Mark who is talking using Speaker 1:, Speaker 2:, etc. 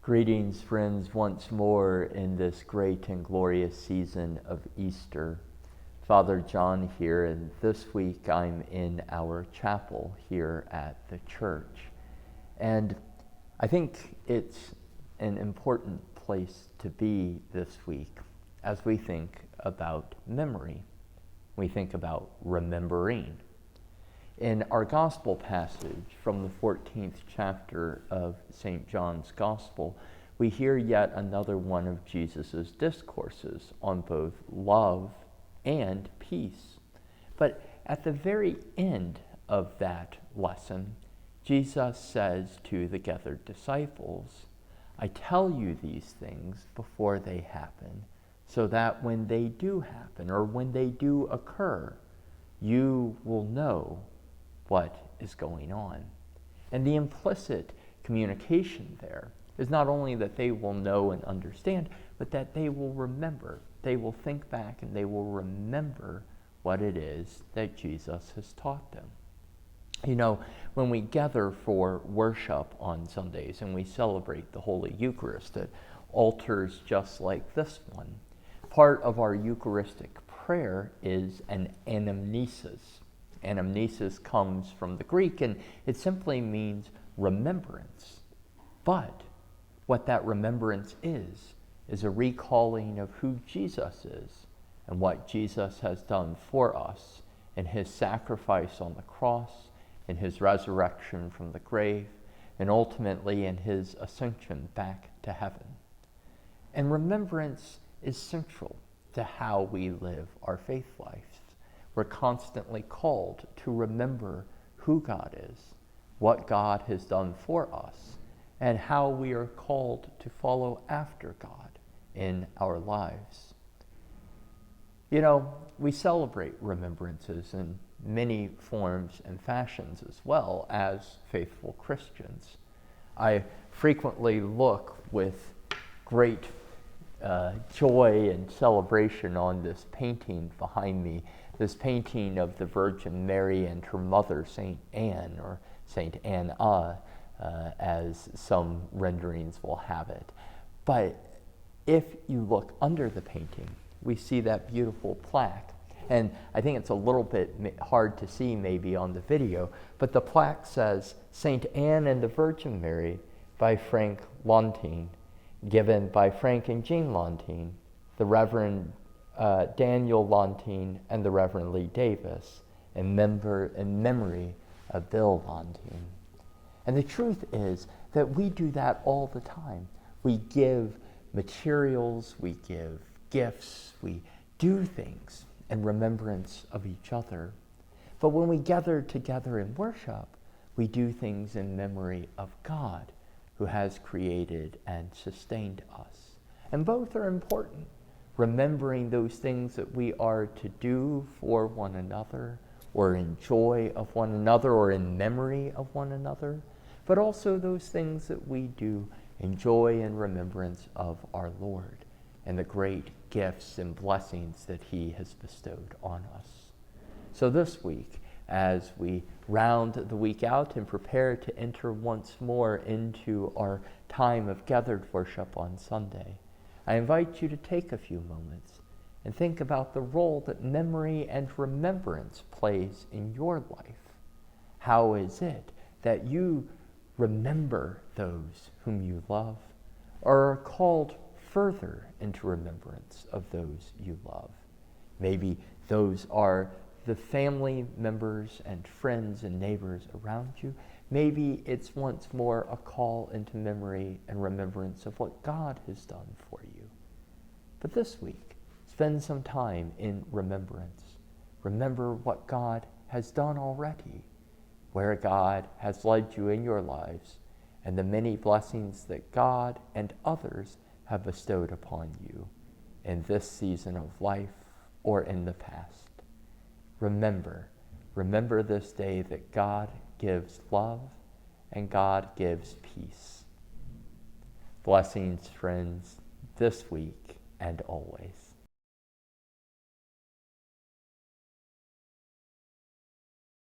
Speaker 1: Greetings, friends, once more in this great and glorious season of Easter. Father John here, and this week I'm in our chapel here at the church. And I think it's an important place to be this week as we think about memory. We think about remembering. In our gospel passage from the 14th chapter of St. John's Gospel, we hear yet another one of Jesus' discourses on both love and peace. But at the very end of that lesson, Jesus says to the gathered disciples, "I tell you these things before they happen, so that when they do happen, or when they do occur, you will know what is going on." And the implicit communication there is not only that they will know and understand, but that they will remember. They will think back and they will remember what it is that Jesus has taught them. You know, when we gather for worship on Sundays and we celebrate the Holy Eucharist at altars just like this one, part of our Eucharistic prayer is an anamnesis. Anamnesis comes from the Greek, and it simply means remembrance. But what that remembrance is a recalling of who Jesus is and what Jesus has done for us in his sacrifice on the cross, in his resurrection from the grave, and ultimately in his ascension back to heaven. And remembrance is central to how we live our faith lives. We're constantly called to remember who God is, what God has done for us, and how we are called to follow after God in our lives. You know, we celebrate remembrances in many forms and fashions as well as faithful Christians. I frequently look with great joy and celebration on this painting behind me, this painting of the Virgin Mary and her mother, St. Anne, or St. Anna, as some renderings will have it. But if you look under the painting, we see that beautiful plaque. And I think it's a little bit hard to see maybe on the video, but the plaque says, "St. Anne and the Virgin Mary" by Frank Lontine, given by Frank and Jean Lontine, the Reverend Daniel Lontine, and the Reverend Lee Davis, in memory of Bill Lontine. And the truth is that we do that all the time. We give materials, we give gifts, we do things in remembrance of each other. But when we gather together in worship, we do things in memory of God, who has created and sustained us. And both are important. Remembering those things that we are to do for one another, or in joy of one another, or in memory of one another, but also those things that we do in joy and remembrance of our Lord and the great gifts and blessings that he has bestowed on us. So this week, as we round the week out and prepare to enter once more into our time of gathered worship on Sunday, I invite you to take a few moments and think about the role that memory and remembrance plays in your life. How is it that you remember those whom you love, or are called further into remembrance of those you love? Maybe those are the family members and friends and neighbors around you. Maybe it's once more a call into memory and remembrance of what God has done for you. But this week, spend some time in remembrance. Remember what God has done already, where God has led you in your lives, and the many blessings that God and others have bestowed upon you in this season of life or in the past. Remember this day that God gives love and God gives peace. Blessings, friends, this week and always.